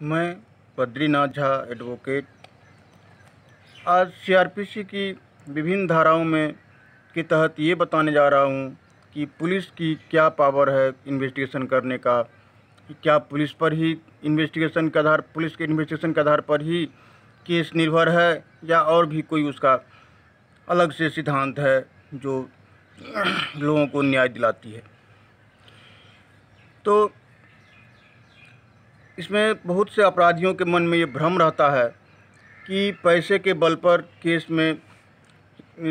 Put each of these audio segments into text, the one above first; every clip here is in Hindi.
मैं बद्रीनाथ झा एडवोकेट आज सीआरपीसी की विभिन्न धाराओं में के तहत ये बताने जा रहा हूँ कि पुलिस की क्या पावर है इन्वेस्टिगेशन करने का। क्या पुलिस पर ही पुलिस के इन्वेस्टिगेशन के आधार पर ही केस निर्भर है या और भी कोई उसका अलग से सिद्धांत है जो लोगों को न्याय दिलाती है। तो इसमें बहुत से अपराधियों के मन में ये भ्रम रहता है कि पैसे के बल पर केस में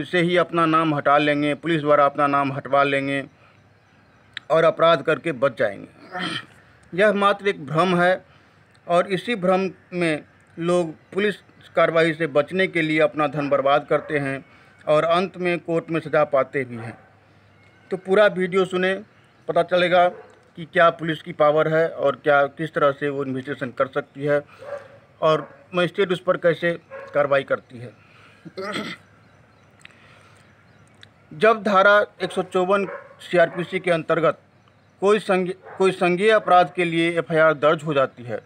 से ही अपना नाम हटा लेंगे, पुलिस द्वारा अपना नाम हटवा लेंगे और अपराध करके बच जाएंगे। यह मात्र एक भ्रम है और इसी भ्रम में लोग पुलिस कार्रवाई से बचने के लिए अपना धन बर्बाद करते हैं और अंत में कोर्ट में सज़ा पाते भी हैं। तो पूरा वीडियो सुने, पता चलेगा कि क्या पुलिस की पावर है और क्या किस तरह से वो इन्वेस्टिगेशन कर सकती है और मजिस्ट्रेट उस पर कैसे कार्रवाई करती है। जब धारा 154 सीआरपीसी के अंतर्गत कोई संज्ञेय अपराध के लिए एफआईआर दर्ज हो जाती है,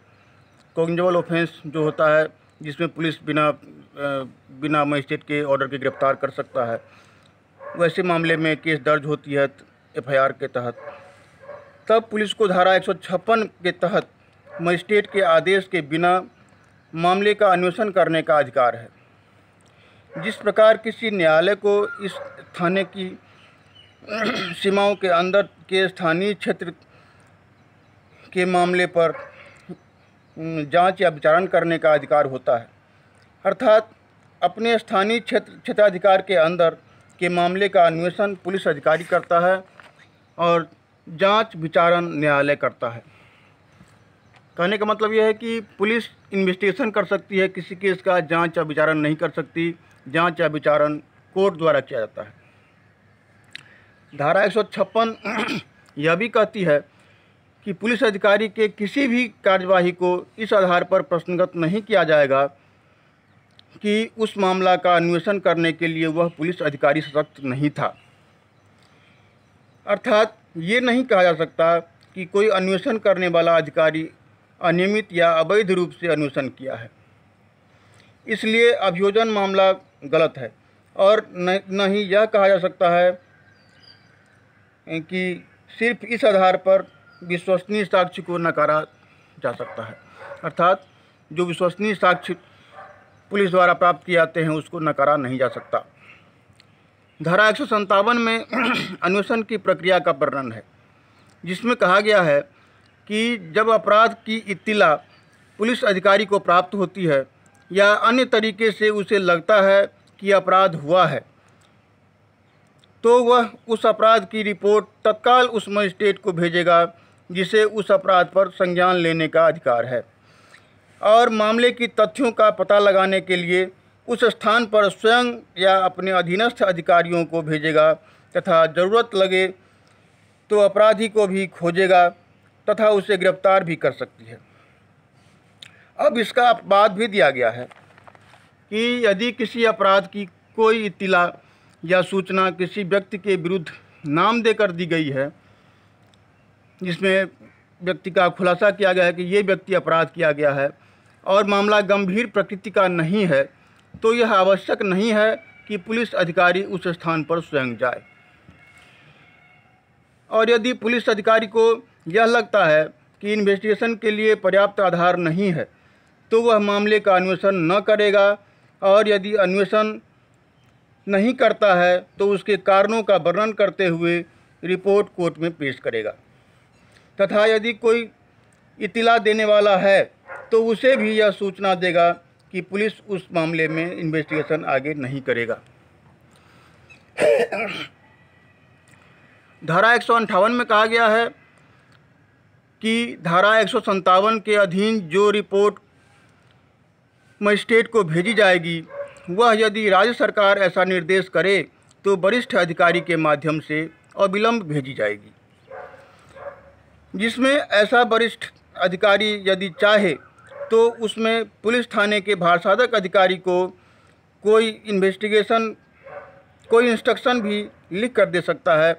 कॉग्निजेबल ऑफेंस जो होता है जिसमें पुलिस बिना मजिस्ट्रेट के ऑर्डर के गिरफ्तार कर सकता है, वैसे मामले में केस दर्ज होती है एफआईआर के तहत, तब पुलिस को धारा 156 के तहत मजिस्ट्रेट के आदेश के बिना मामले का अन्वेषण करने का अधिकार है। जिस प्रकार किसी न्यायालय को इस थाने की सीमाओं के अंदर के स्थानीय क्षेत्र के मामले पर जांच या विचारण करने का अधिकार होता है, अर्थात अपने स्थानीय क्षेत्राधिकार के अंदर के मामले का अन्वेषण पुलिस अधिकारी करता है और जांच विचारण न्यायालय करता है। कहने का मतलब यह है कि पुलिस इन्वेस्टिगेशन कर सकती है, किसी केस का जांच या विचारण नहीं कर सकती। जांच या विचारण कोर्ट द्वारा किया जाता है। धारा 156 यह भी कहती है कि पुलिस अधिकारी के किसी भी कार्यवाही को इस आधार पर प्रश्नगत नहीं किया जाएगा कि उस मामला का अन्वेषण करने के लिए वह पुलिस अधिकारी सशक्त नहीं था। अर्थात ये नहीं कहा जा सकता कि कोई अन्वेषण करने वाला अधिकारी अनियमित या अवैध रूप से अन्वेषण किया है, इसलिए अभियोजन मामला गलत है। और न ही यह कहा जा सकता है कि सिर्फ इस आधार पर विश्वसनीय साक्ष्य को नकारा जा सकता है, अर्थात जो विश्वसनीय साक्ष्य पुलिस द्वारा प्राप्त किए जाते हैं उसको नकारा नहीं जा सकता। धारा 157 में अन्वेषण की प्रक्रिया का वर्णन है, जिसमें कहा गया है कि जब अपराध की इत्तिला पुलिस अधिकारी को प्राप्त होती है या अन्य तरीके से उसे लगता है कि अपराध हुआ है, तो वह उस अपराध की रिपोर्ट तत्काल उस मजिस्ट्रेट को भेजेगा जिसे उस अपराध पर संज्ञान लेने का अधिकार है, और मामले की तथ्यों का पता लगाने के लिए उस स्थान पर स्वयं या अपने अधीनस्थ अधिकारियों को भेजेगा तथा ज़रूरत लगे तो अपराधी को भी खोजेगा तथा उसे गिरफ्तार भी कर सकती है। अब इसका अपवाद भी दिया गया है कि यदि किसी अपराध की कोई इत्तिला या सूचना किसी व्यक्ति के विरुद्ध नाम देकर दी गई है, जिसमें व्यक्ति का खुलासा किया गया है कि ये व्यक्ति अपराध किया गया है और मामला गंभीर प्रकृति का नहीं है, तो यह आवश्यक नहीं है कि पुलिस अधिकारी उस स्थान पर स्वयं जाए। और यदि पुलिस अधिकारी को यह लगता है कि इन्वेस्टिगेशन के लिए पर्याप्त आधार नहीं है, तो वह मामले का अन्वेषण न करेगा, और यदि अन्वेषण नहीं करता है तो उसके कारणों का वर्णन करते हुए रिपोर्ट कोर्ट में पेश करेगा, तथा यदि कोई इत्तिला देने वाला है तो उसे भी यह सूचना देगा कि पुलिस उस मामले में इन्वेस्टिगेशन आगे नहीं करेगा। धारा 158 में कहा गया है कि धारा 157 के अधीन जो रिपोर्ट मजिस्ट्रेट को भेजी जाएगी, वह यदि राज्य सरकार ऐसा निर्देश करे तो वरिष्ठ अधिकारी के माध्यम से अविलंब भेजी जाएगी, जिसमें ऐसा वरिष्ठ अधिकारी यदि चाहे तो उसमें पुलिस थाने के भारसाधक अधिकारी को कोई इंस्ट्रक्शन भी लिख कर दे सकता है,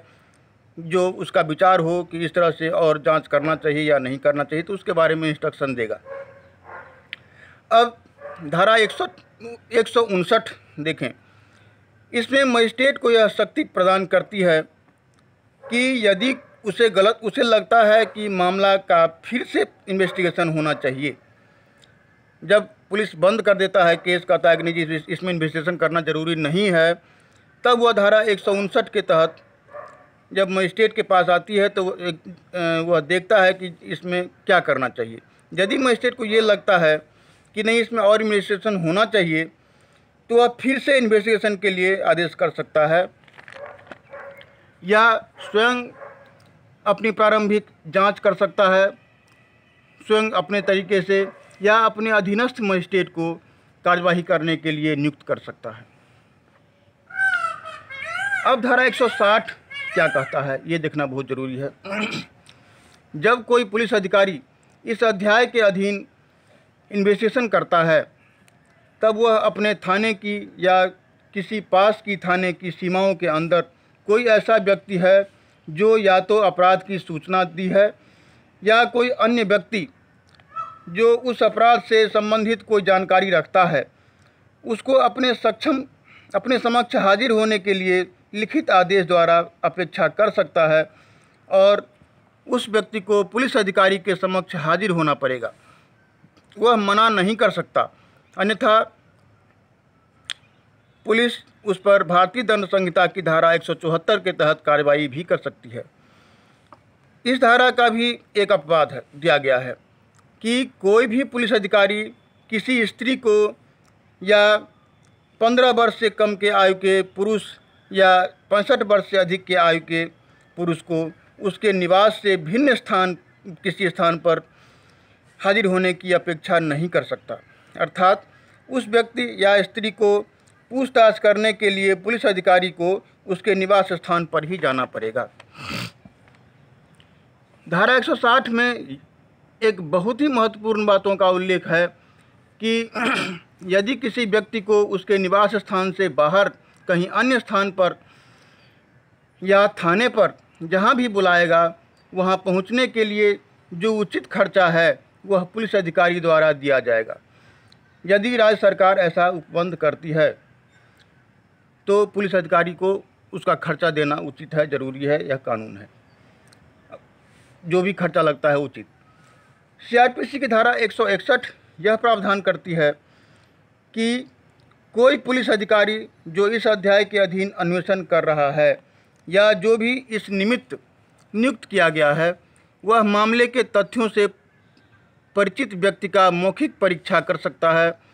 जो उसका विचार हो कि इस तरह से और जांच करना चाहिए या नहीं करना चाहिए, तो उसके बारे में इंस्ट्रक्शन देगा। अब धारा 159 देखें। इसमें मजिस्ट्रेट को यह शक्ति प्रदान करती है कि यदि उसे लगता है कि मामला का फिर से इन्वेस्टिगेशन होना चाहिए, जब पुलिस बंद कर देता है केस, कहता है कि नहीं इसमें इन्वेस्टिगेशन करना ज़रूरी नहीं है, तब वह धारा 159 के तहत जब मजिस्ट्रेट के पास आती है तो वह देखता है कि इसमें क्या करना चाहिए। यदि मजिस्ट्रेट को ये लगता है कि नहीं इसमें और इन्वेस्टिगेशन होना चाहिए, तो वह फिर से इन्वेस्टिगेशन के लिए आदेश कर सकता है, या स्वयं अपनी प्रारंभिक जांच कर सकता है स्वयं अपने तरीके से, या अपने अधीनस्थ मजिस्ट्रेट को कार्यवाही करने के लिए नियुक्त कर सकता है। अब धारा 160 क्या कहता है ये देखना बहुत ज़रूरी है। जब कोई पुलिस अधिकारी इस अध्याय के अधीन इन्वेस्टिगेशन करता है, तब वह अपने थाने की या किसी पास की थाने की सीमाओं के अंदर कोई ऐसा व्यक्ति है जो या तो अपराध की सूचना दी है, या कोई अन्य व्यक्ति जो उस अपराध से संबंधित कोई जानकारी रखता है, उसको अपने समक्ष हाजिर होने के लिए लिखित आदेश द्वारा अपेक्षा कर सकता है, और उस व्यक्ति को पुलिस अधिकारी के समक्ष हाजिर होना पड़ेगा। वह मना नहीं कर सकता, अन्यथा पुलिस उस पर भारतीय दंड संहिता की धारा 174 के तहत कार्रवाई भी कर सकती है। इस धारा का भी एक अपवाद दिया गया है कि कोई भी पुलिस अधिकारी किसी स्त्री को या 15 वर्ष से कम के आयु के पुरुष या 65 वर्ष से अधिक के आयु के पुरुष को उसके निवास से भिन्न किसी स्थान पर हाजिर होने की अपेक्षा नहीं कर सकता। अर्थात उस व्यक्ति या स्त्री को पूछताछ करने के लिए पुलिस अधिकारी को उसके निवास स्थान पर ही जाना पड़ेगा। धारा 160 में एक बहुत ही महत्वपूर्ण बातों का उल्लेख है कि यदि किसी व्यक्ति को उसके निवास स्थान से बाहर कहीं अन्य स्थान पर या थाने पर जहां भी बुलाएगा, वहां पहुंचने के लिए जो उचित खर्चा है वह पुलिस अधिकारी द्वारा दिया जाएगा। यदि राज्य सरकार ऐसा उपबंध करती है तो पुलिस अधिकारी को उसका खर्चा देना उचित है, ज़रूरी है, यह कानून है। जो भी खर्चा लगता है उचित। CRPC की धारा 161 यह प्रावधान करती है कि कोई पुलिस अधिकारी जो इस अध्याय के अधीन अन्वेषण कर रहा है या जो भी इस निमित्त नियुक्त किया गया है, वह मामले के तथ्यों से परिचित व्यक्ति का मौखिक परीक्षा कर सकता है,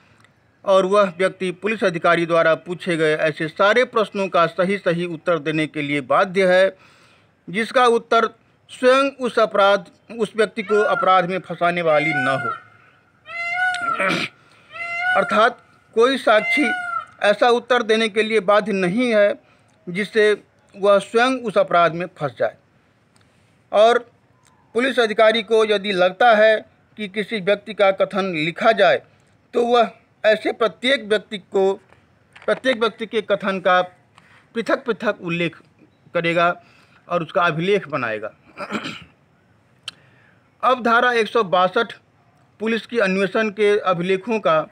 और वह व्यक्ति पुलिस अधिकारी द्वारा पूछे गए ऐसे सारे प्रश्नों का सही उत्तर देने के लिए बाध्य है जिसका उत्तर स्वयं उस व्यक्ति को अपराध में फंसाने वाली न हो। अर्थात कोई साक्षी ऐसा उत्तर देने के लिए बाध्य नहीं है जिससे वह स्वयं उस अपराध में फंस जाए। और पुलिस अधिकारी को यदि लगता है कि किसी व्यक्ति का कथन लिखा जाए, तो वह ऐसे प्रत्येक व्यक्ति के कथन का पृथक उल्लेख करेगा और उसका अभिलेख बनाएगा। अब धारा 162 पुलिस की अन्वेषण के अभिलेखों का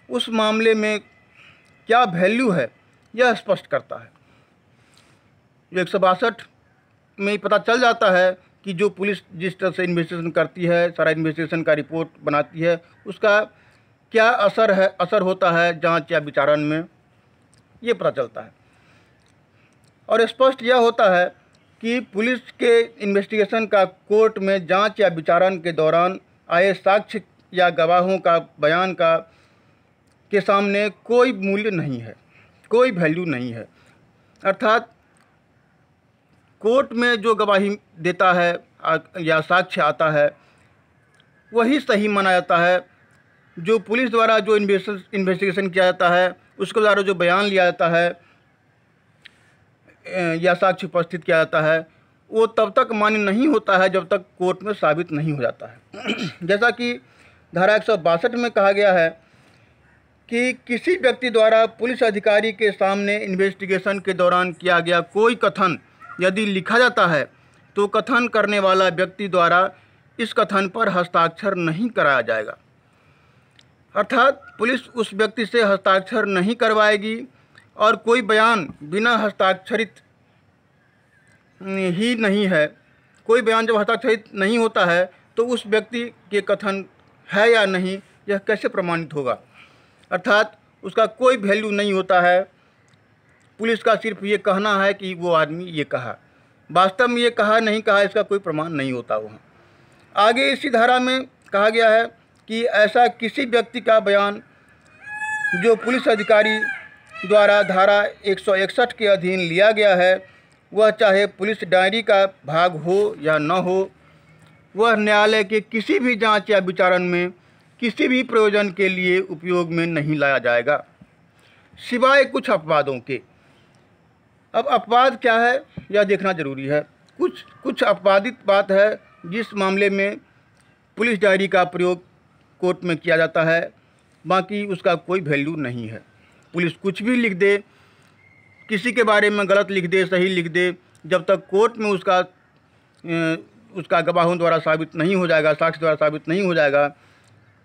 उस मामले में क्या वैल्यू है यह स्पष्ट करता है। 162 में पता चल जाता है कि जो पुलिस जिस तरह से इन्वेस्टिगेशन करती है, सारा इन्वेस्टिगेशन का रिपोर्ट बनाती है, उसका क्या असर होता है जांच या विचारण में, ये पता चलता है। और स्पष्ट यह होता है कि पुलिस के इन्वेस्टिगेशन का कोर्ट में जांच या विचारण के दौरान आए साक्ष्य या गवाहों का बयान के सामने कोई मूल्य नहीं है, कोई वैल्यू नहीं है। अर्थात कोर्ट में जो गवाही देता है या साक्ष्य आता है वही सही माना जाता है। जो पुलिस द्वारा जो इन्वेस्टिगेशन किया जाता है उसके द्वारा जो बयान लिया जाता है या साक्ष्य उपस्थित किया जाता है वो तब तक मान्य नहीं होता है जब तक कोर्ट में साबित नहीं हो जाता है। जैसा कि धारा 162 में कहा गया है कि किसी व्यक्ति द्वारा पुलिस अधिकारी के सामने इन्वेस्टिगेशन के दौरान किया गया कोई कथन यदि लिखा जाता है तो कथन करने वाला व्यक्ति द्वारा इस कथन पर हस्ताक्षर नहीं कराया जाएगा। अर्थात पुलिस उस व्यक्ति से हस्ताक्षर नहीं करवाएगी और कोई बयान बिना हस्ताक्षरित ही नहीं है। कोई बयान जब हस्ताक्षरित नहीं होता है तो उस व्यक्ति के कथन है या नहीं यह कैसे प्रमाणित होगा। अर्थात उसका कोई वैल्यू नहीं होता है। पुलिस का सिर्फ ये कहना है कि वो आदमी ये कहा, वास्तव में ये कहा नहीं कहा इसका कोई प्रमाण नहीं होता वहाँ। आगे इसी धारा में कहा गया है कि ऐसा किसी व्यक्ति का बयान जो पुलिस अधिकारी द्वारा धारा 161 के अधीन लिया गया है, वह चाहे पुलिस डायरी का भाग हो या न हो, वह न्यायालय के किसी भी जांच या विचारण में किसी भी प्रयोजन के लिए उपयोग में नहीं लाया जाएगा, सिवाय कुछ अपवादों के। अब अपवाद क्या है यह देखना जरूरी है। कुछ अपवादित बात है जिस मामले में पुलिस डायरी का प्रयोग कोर्ट में किया जाता है, बाकी उसका कोई वैल्यू नहीं है। पुलिस कुछ भी लिख दे, किसी के बारे में गलत लिख दे, सही लिख दे, जब तक कोर्ट में उसका गवाहों द्वारा साबित नहीं हो जाएगा, साक्ष्य द्वारा साबित नहीं हो जाएगा,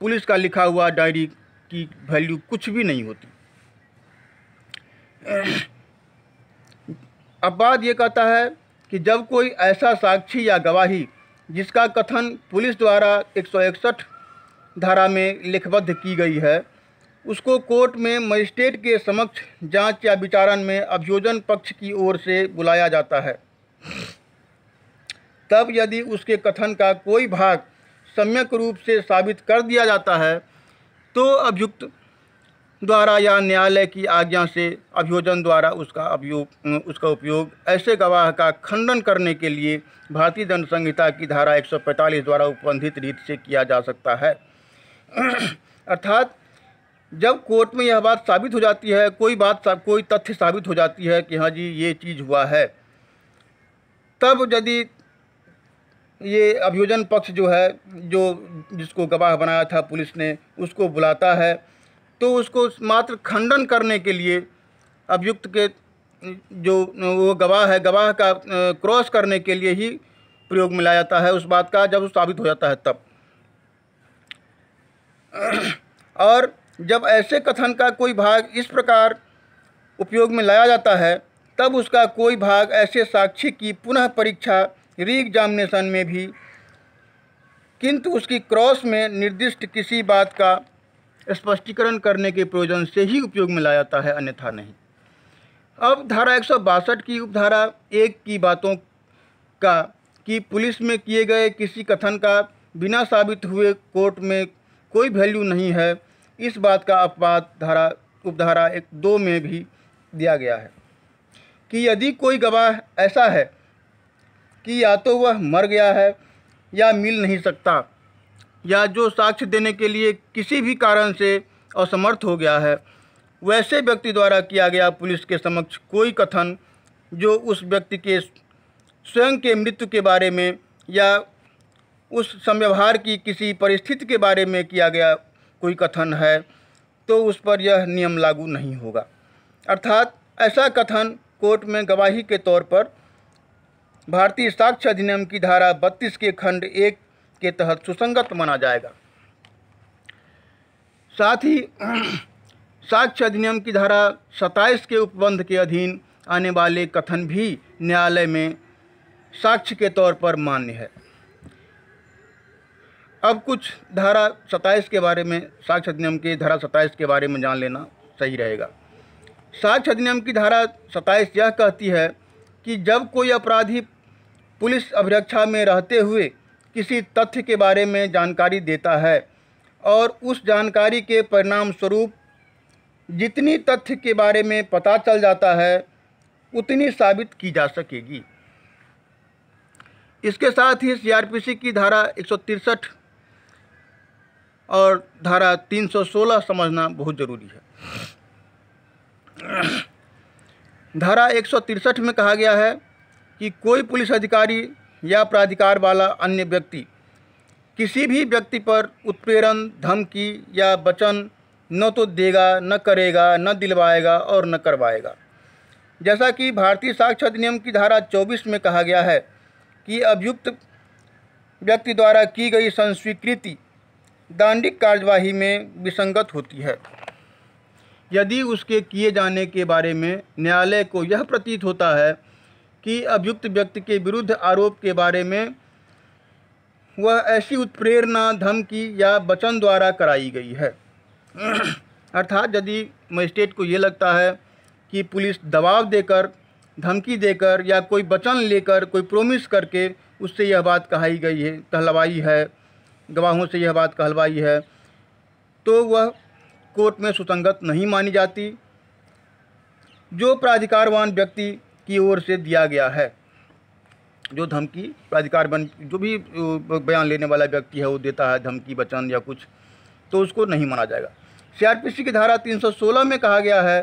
पुलिस का लिखा हुआ डायरी की वैल्यू कुछ भी नहीं होती। अपवाद ये कहता है कि जब कोई ऐसा साक्षी या गवाही जिसका कथन पुलिस द्वारा 161 धारा में लिखबद्ध की गई है, उसको कोर्ट में मजिस्ट्रेट के समक्ष जांच या विचारण में अभियोजन पक्ष की ओर से बुलाया जाता है, तब यदि उसके कथन का कोई भाग सम्यक रूप से साबित कर दिया जाता है तो अभियुक्त द्वारा या न्यायालय की आज्ञा से अभियोजन द्वारा उसका उपयोग ऐसे गवाह का खंडन करने के लिए भारतीय दंड संहिता की धारा 145 द्वारा उपबंधित रीत से किया जा सकता है। अर्थात जब कोर्ट में यह बात साबित हो जाती है, कोई तथ्य साबित हो जाती है कि हाँ जी ये चीज़ हुआ है, तब यदि ये अभियोजन पक्ष जो है, जिसको गवाह बनाया था पुलिस ने, उसको बुलाता है, तो उसको मात्र खंडन करने के लिए अभियुक्त के जो वो गवाह है, गवाह का क्रॉस करने के लिए ही प्रयोग में लाया जाता है उस बात का, जब वो साबित हो जाता है तब। और जब ऐसे कथन का कोई भाग इस प्रकार उपयोग में लाया जाता है, तब उसका कोई भाग ऐसे साक्षी की पुनः परीक्षा री एग्जामिनेशन में भी, किंतु उसकी क्रॉस में निर्दिष्ट किसी बात का स्पष्टीकरण करने के प्रयोजन से ही उपयोग में लाया जाता है, अन्यथा नहीं। अब धारा 162 की उपधारा 1 की बातों का कि पुलिस में किए गए किसी कथन का बिना साबित हुए कोर्ट में कोई वैल्यू नहीं है, इस बात का अपवाद उपधारा 2 में भी दिया गया है कि यदि कोई गवाह ऐसा है कि या तो वह मर गया है या मिल नहीं सकता, या जो साक्ष्य देने के लिए किसी भी कारण से असमर्थ हो गया है, वैसे व्यक्ति द्वारा किया गया पुलिस के समक्ष कोई कथन जो उस व्यक्ति के स्वयं के मृत्यु के बारे में या उस समव्यवहार की किसी परिस्थिति के बारे में किया गया कोई कथन है, तो उस पर यह नियम लागू नहीं होगा। अर्थात ऐसा कथन कोर्ट में गवाही के तौर पर भारतीय साक्ष्य अधिनियम की धारा 32 के खंड 1 के तहत सुसंगत माना जाएगा। साथ ही साक्ष्य अधिनियम की धारा 27 के उपबंध के अधीन आने वाले कथन भी न्यायालय में साक्ष्य के तौर पर मान्य है। अब कुछ धारा 27 के बारे में, साक्ष्य अधिनियम की धारा 27 के बारे में जान लेना सही रहेगा। साक्ष्य अधिनियम की धारा 27 यह कहती है कि जब कोई अपराधी पुलिस अभिरक्षा में रहते हुए किसी तथ्य के बारे में जानकारी देता है और उस जानकारी के परिणाम स्वरूप जितनी तथ्य के बारे में पता चल जाता है उतनी साबित की जा सकेगी। इसके साथ ही सीआरपीसी की धारा 163 और धारा 316 समझना बहुत ज़रूरी है। धारा 163 में कहा गया है कि कोई पुलिस अधिकारी या प्राधिकार वाला अन्य व्यक्ति किसी भी व्यक्ति पर उत्पीड़न, धमकी या वचन न तो देगा, न करेगा, न दिलवाएगा और न करवाएगा। जैसा कि भारतीय साक्ष्य अधिनियम की धारा 24 में कहा गया है कि अभियुक्त व्यक्ति द्वारा की गई संस्वीकृति दंडिक कार्यवाही में विसंगत होती है। यदि उसके किए जाने के बारे में न्यायालय को यह प्रतीत होता है कि अभियुक्त व्यक्ति के विरुद्ध आरोप के बारे में वह ऐसी उत्प्रेरणा, धमकी या वचन द्वारा कराई गई है, अर्थात यदि मजिस्ट्रेट को ये लगता है कि पुलिस दबाव देकर, धमकी देकर या कोई वचन लेकर, कोई प्रोमिस करके उससे यह बात कहलवाई है, गवाहों से यह बात कहलवाई है, तो वह कोर्ट में सुसंगत नहीं मानी जाती। जो प्राधिकारवान व्यक्ति की ओर से दिया गया है, जो धमकी प्राधिकारवान, जो भी बयान लेने वाला व्यक्ति है वो देता है धमकी, वचन या कुछ, तो उसको नहीं माना जाएगा। सीआरपीसी की धारा 316 में कहा गया है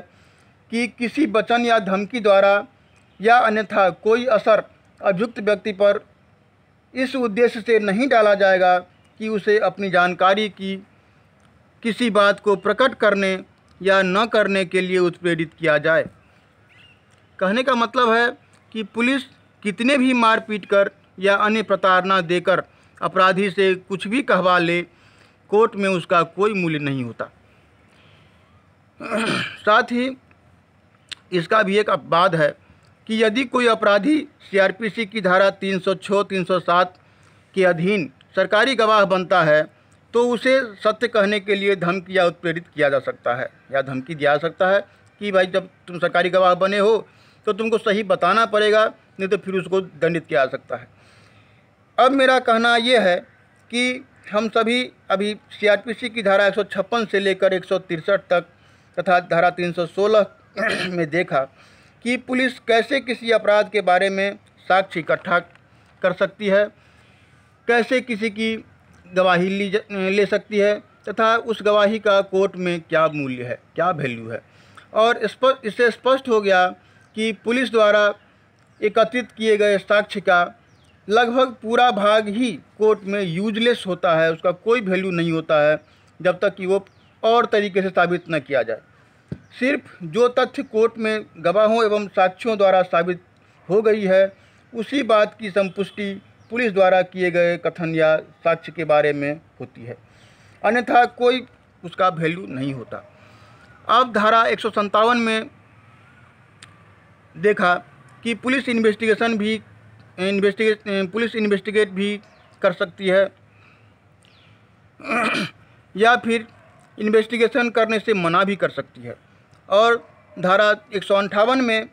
कि किसी वचन या धमकी द्वारा या अन्यथा कोई असर अभियुक्त व्यक्ति पर इस उद्देश्य से नहीं डाला जाएगा कि उसे अपनी जानकारी की किसी बात को प्रकट करने या न करने के लिए उत्प्रेरित किया जाए। कहने का मतलब है कि पुलिस कितने भी मारपीट कर या अन्य प्रताड़ना देकर अपराधी से कुछ भी कहवा ले, कोर्ट में उसका कोई मूल्य नहीं होता। साथ ही इसका भी एक अपवाद है कि यदि कोई अपराधी सीआरपीसी की धारा 306, 307 के अधीन सरकारी गवाह बनता है तो उसे सत्य कहने के लिए धमकी या उत्प्रेरित किया जा सकता है या धमकी दिया जा सकता है कि भाई जब तुम सरकारी गवाह बने हो तो तुमको सही बताना पड़ेगा, नहीं तो फिर उसको दंडित किया जा सकता है। अब मेरा कहना यह है कि हम सभी अभी सीआरपीसी की धारा 156 से लेकर 163 तक तथा धारा 316 में देखा कि पुलिस कैसे किसी अपराध के बारे में साक्ष्य इकट्ठा कर सकती है, कैसे किसी की गवाही ले सकती है तथा उस गवाही का कोर्ट में क्या मूल्य है, क्या वैल्यू है। और इससे स्पष्ट हो गया कि पुलिस द्वारा एकत्रित किए गए साक्ष्य का लगभग पूरा भाग ही कोर्ट में यूजलेस होता है, उसका कोई वैल्यू नहीं होता है जब तक कि वो और तरीके से साबित न किया जाए। सिर्फ जो तथ्य कोर्ट में गवाहों एवं साक्ष्यों द्वारा साबित हो गई है उसी बात की संपुष्टि पुलिस द्वारा किए गए कथन या साक्ष्य के बारे में होती है, अन्यथा कोई उसका वैल्यू नहीं होता। अब धारा 157 में देखा कि पुलिस इन्वेस्टिगेट भी कर सकती है या फिर इन्वेस्टिगेशन करने से मना भी कर सकती है। और धारा 158 में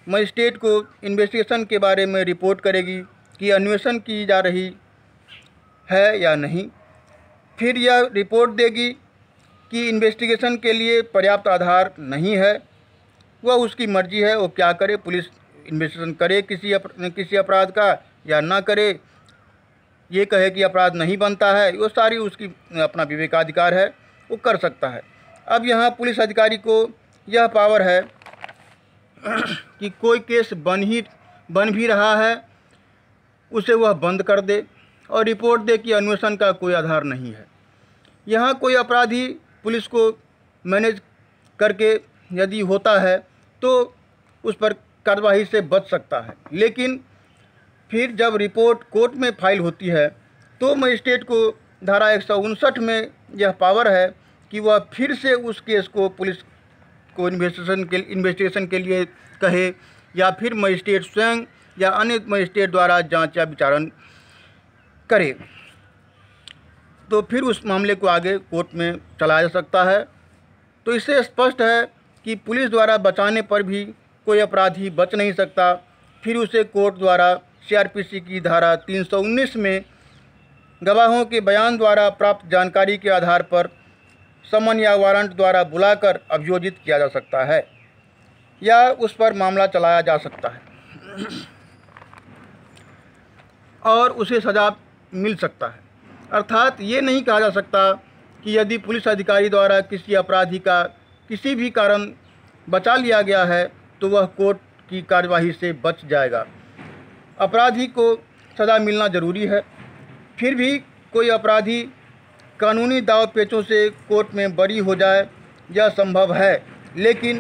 मजिस्ट्रेट को इन्वेस्टिगेशन के बारे में रिपोर्ट करेगी कि अन्वेषण की जा रही है या नहीं। फिर यह रिपोर्ट देगी कि इन्वेस्टिगेशन के लिए पर्याप्त आधार नहीं है, वह उसकी मर्जी है, वो क्या करे, पुलिस इन्वेस्टिगेशन करे किसी अपराध का या ना करे, ये कहे कि अपराध नहीं बनता है, वो सारी उसकी अपना विवेकाधिकार है, वो कर सकता है। अब यहाँ पुलिस अधिकारी को यह पावर है कि कोई केस बन भी रहा है उसे वह बंद कर दे और रिपोर्ट दे कि अन्वेषण का कोई आधार नहीं है। यहाँ कोई अपराधी पुलिस को मैनेज करके यदि होता है तो उस पर कार्रवाई से बच सकता है, लेकिन फिर जब रिपोर्ट कोर्ट में फाइल होती है तो मजिस्ट्रेट को धारा 159 में यह पावर है कि वह फिर से उस केस को पुलिस को इन्वेस्टिगेशन के लिए कहे या फिर मजिस्ट्रेट स्वयं या अन्य मजिस्ट्रेट द्वारा जांच या विचारण करे, तो फिर उस मामले को आगे कोर्ट में चलाया जा सकता है। तो इससे स्पष्ट है कि पुलिस द्वारा बचाने पर भी कोई अपराधी बच नहीं सकता, फिर उसे कोर्ट द्वारा सीआरपीसी की धारा 319 में गवाहों के बयान द्वारा प्राप्त जानकारी के आधार पर समन या वारंट द्वारा बुलाकर अभियोजित किया जा सकता है या उस पर मामला चलाया जा सकता है और उसे सज़ा मिल सकता है। अर्थात ये नहीं कहा जा सकता कि यदि पुलिस अधिकारी द्वारा किसी अपराधी का किसी भी कारण बचा लिया गया है तो वह कोर्ट की कार्यवाही से बच जाएगा। अपराधी को सज़ा मिलना ज़रूरी है, फिर भी कोई अपराधी कानूनी दाव पेचों से कोर्ट में बरी हो जाए यह संभव है, लेकिन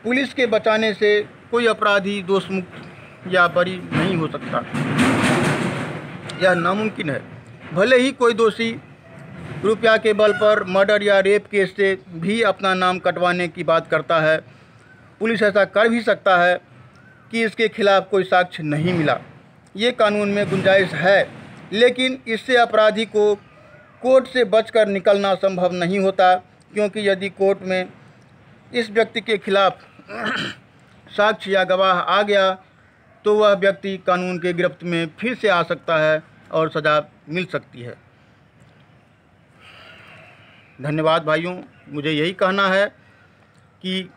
पुलिस के बचाने से कोई अपराधी दोषमुक्त या बरी नहीं हो सकता, यह नामुमकिन है। भले ही कोई दोषी रुपया के बल पर मर्डर या रेप केस से भी अपना नाम कटवाने की बात करता है। पुलिस ऐसा कर भी सकता है कि इसके खिलाफ कोई साक्ष्य नहीं मिला। ये कानून में गुंजाइश है, लेकिन इससे अपराधी को कोर्ट से बचकर निकलना संभव नहीं होता, क्योंकि यदि कोर्ट में इस व्यक्ति के खिलाफ साक्ष्य या गवाह आ गया तो वह व्यक्ति कानून के गिरफ्त में फिर से आ सकता है और सज़ा मिल सकती है। धन्यवाद भाइयों। मुझे यही कहना है कि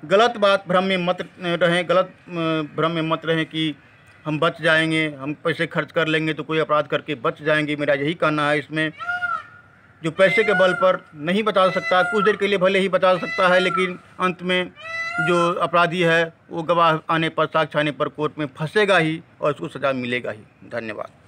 गलत बात भ्रम में मत रहें कि हम बच जाएंगे, हम पैसे खर्च कर लेंगे तो कोई अपराध करके बच जाएंगे। मेरा यही कहना है, इसमें जो पैसे के बल पर नहीं बचा सकता, कुछ देर के लिए भले ही बचा सकता है, लेकिन अंत में जो अपराधी है वो गवाह आने पर, साक्ष्य आने पर कोर्ट में फंसेगा ही और उसको सज़ा मिलेगा ही। धन्यवाद।